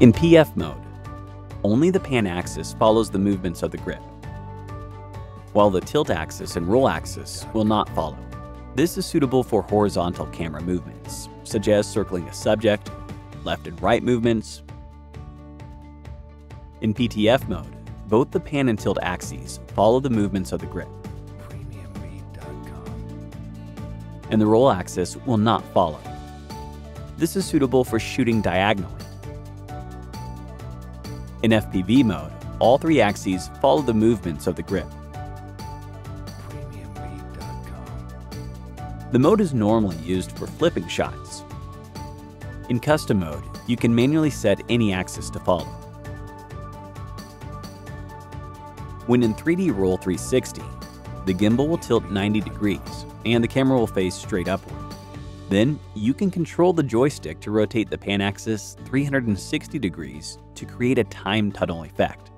In PTF mode, only the pan axis follows the movements of the grip, while the tilt axis and roll axis will not follow. This is suitable for horizontal camera movements, such as circling a subject, left and right movements. In PTF mode, both the pan and tilt axes follow the movements of the grip, and the roll axis will not follow. This is suitable for shooting diagonally. In FPV mode, all three axes follow the movements of the grip. The mode is normally used for flipping shots. In custom mode, you can manually set any axis to follow. When in 3D Roll 360, the gimbal will tilt 90 degrees and the camera will face straight upward. Then, you can control the joystick to rotate the pan axis 360 degrees to create a time tunnel effect.